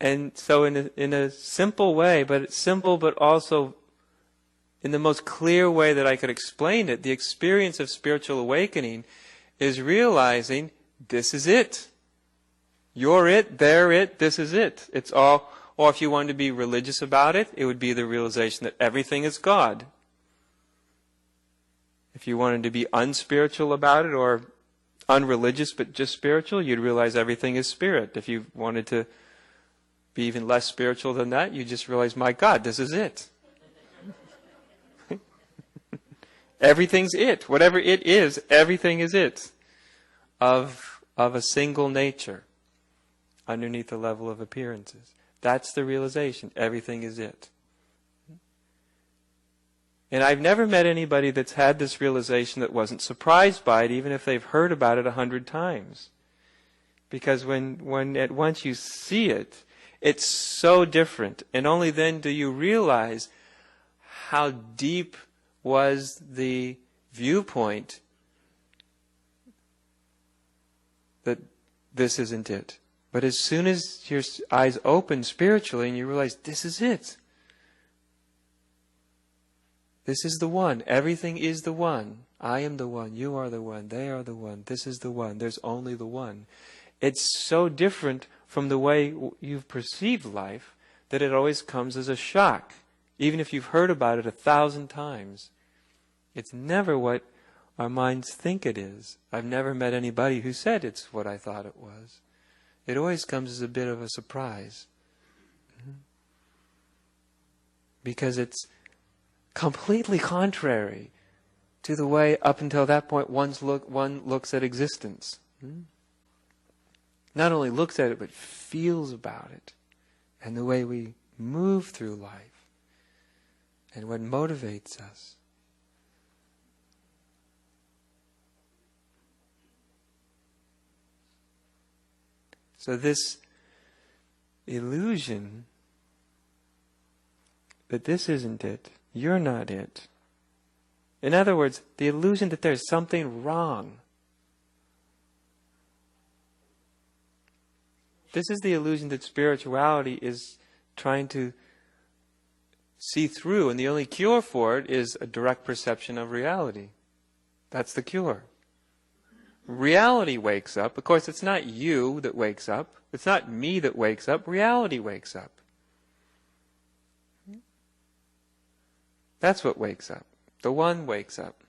And so in a simple way, but it's simple but also in the most clear way that I could explain it, the experience of spiritual awakening is realizing this is it. You're it, they're it, this is it. It's all, or if you wanted to be religious about it, it would be the realization that everything is God. If you wanted to be unspiritual about it or unreligious but just spiritual, you'd realize everything is spirit. If you wanted to be even less spiritual than that, you just realize, my God, this is it. Everything's it. Whatever it is, everything is it. Of a single nature, underneath the level of appearances. That's the realization. Everything is it. And I've never met anybody that's had this realization that wasn't surprised by it, even if they've heard about it 100 times. Because when at once you see it, it's so different. And only then do you realize how deep was the viewpoint that this isn't it. But as soon as your eyes open spiritually and you realize this is it. This is the one. Everything is the one. I am the one. You are the one. They are the one. This is the one. There's only the one. It's so different from the way you've perceived life that it always comes as a shock. Even if you've heard about it 1,000 times. It's never what our minds think it is. I've never met anybody who said it's what I thought it was. It always comes as a bit of a surprise. Because it's completely contrary to the way up until that point one looks at existence. Not only looks at it, but feels about it. And the way we move through life. And what motivates us. So this illusion that this isn't it, you're not it. In other words, the illusion that there's something wrong. This is the illusion that spirituality is trying to see through, and the only cure for it is a direct perception of reality. That's the cure. Reality wakes up. Of course, it's not you that wakes up. It's not me that wakes up. Reality wakes up. That's what wakes up. The one wakes up.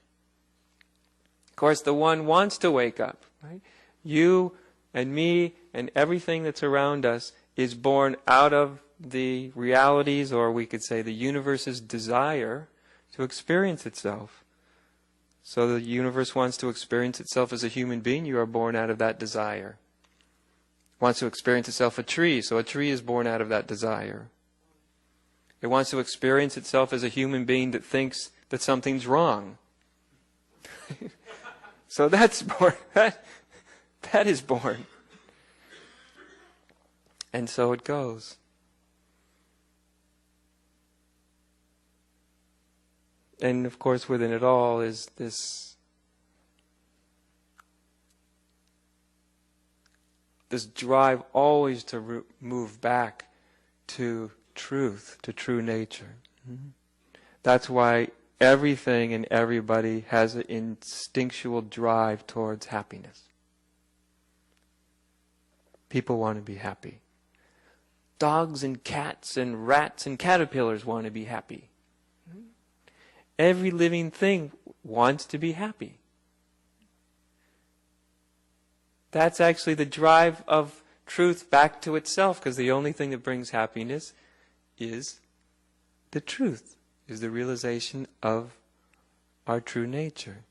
Of course, the one wants to wake up. Right? You and me and everything that's around us is born out of the realities, or we could say the universe's desire to experience itself. So the universe wants to experience itself as a human being. You are born out of that desire. It wants to experience itself a tree. So a tree is born out of that desire. It wants to experience itself as a human being that thinks that something's wrong. So that's born. That is born. And so it goes. And of course within it all is this drive always to move back to truth, to true nature. That's why everything and everybody has an instinctual drive towards happiness. People want to be happy. Dogs and cats and rats and caterpillars want to be happy. Every living thing wants to be happy. That's actually the drive of truth back to itself, because the only thing that brings happiness is the truth, is the realization of our true nature.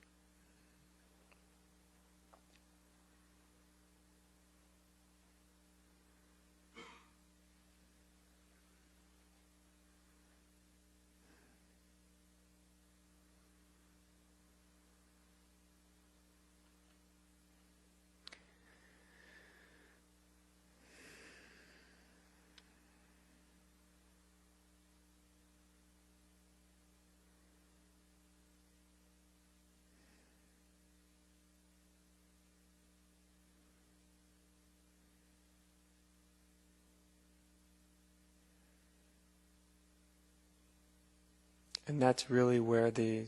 And that's really where the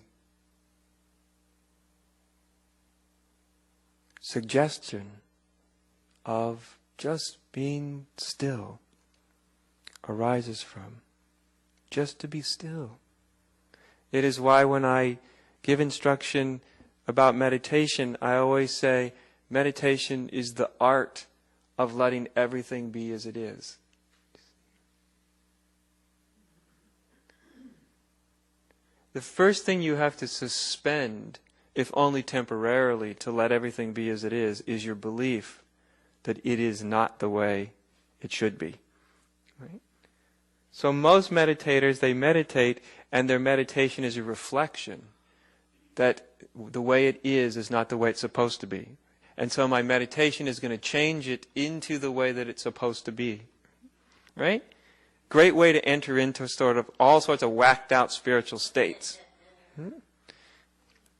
suggestion of just being still arises from. Just to be still. It is why when I give instruction about meditation, I always say meditation is the art of letting everything be as it is. The first thing you have to suspend, if only temporarily, to let everything be as it is your belief that it is not the way it should be. Right? So most meditators, they meditate, and their meditation is a reflection that the way it is not the way it's supposed to be. And so my meditation is going to change it into the way that it's supposed to be. Right? Great way to enter into sort of all sorts of whacked out spiritual states.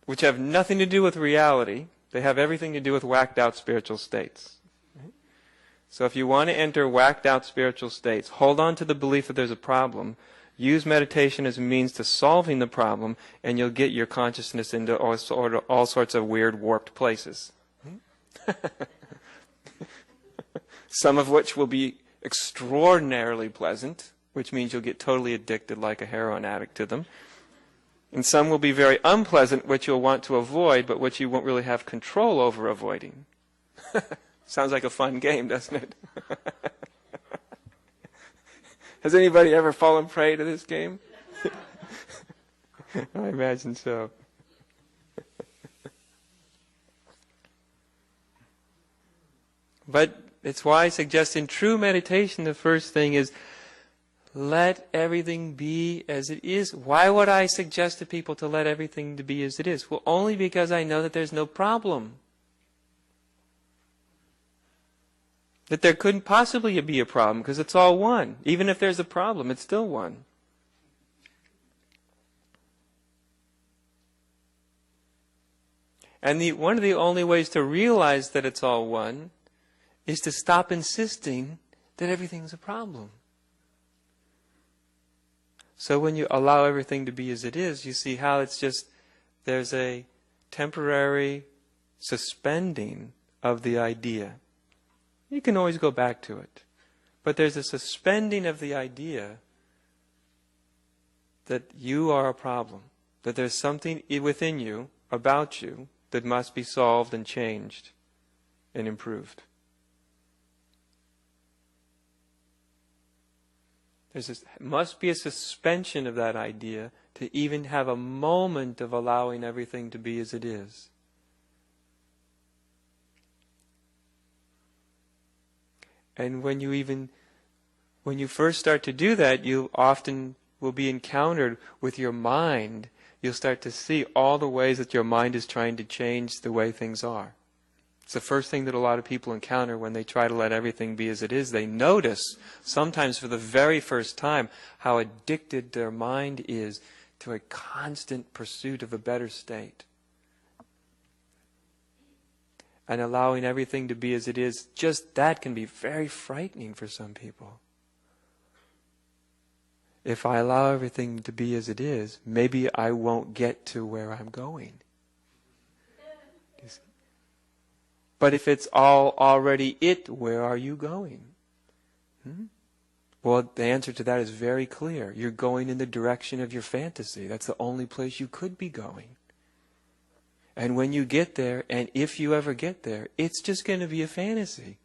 Which have nothing to do with reality. They have everything to do with whacked out spiritual states. Right? So if you want to enter whacked out spiritual states, hold on to the belief that there's a problem. Use meditation as a means to solving the problem, and you'll get your consciousness into all sorts of weird, warped places. Some of which will be extraordinarily pleasant, which means you'll get totally addicted like a heroin addict to them. And some will be very unpleasant, which you'll want to avoid, but which you won't really have control over avoiding. Sounds like a fun game, doesn't it? Has anybody ever fallen prey to this game? I imagine so. But it's why I suggest in true meditation, the first thing is let everything be as it is. Why would I suggest to people to let everything to be as it is? Well, only because I know that there's no problem. That there couldn't possibly be a problem because it's all one. Even if there's a problem, it's still one. And one of the only ways to realize that it's all one is to stop insisting that everything's a problem. So when you allow everything to be as it is, you see how it's just, there's a temporary suspending of the idea. You can always go back to it. But there's a suspending of the idea that you are a problem. That there's something within you, about you, that must be solved and changed and improved. Must be a suspension of that idea to even have a moment of allowing everything to be as it is. And when you first start to do that, you often will be encountered with your mind. You'll start to see all the ways that your mind is trying to change the way things are. It's the first thing that a lot of people encounter when they try to let everything be as it is. They notice, sometimes for the very first time, how addicted their mind is to a constant pursuit of a better state. And allowing everything to be as it is, just that can be very frightening for some people. If I allow everything to be as it is, maybe I won't get to where I'm going. But if it's all already it, where are you going? Well, the answer to that is very clear. You're going in the direction of your fantasy. That's the only place you could be going. And when you get there, and if you ever get there, it's just going to be a fantasy.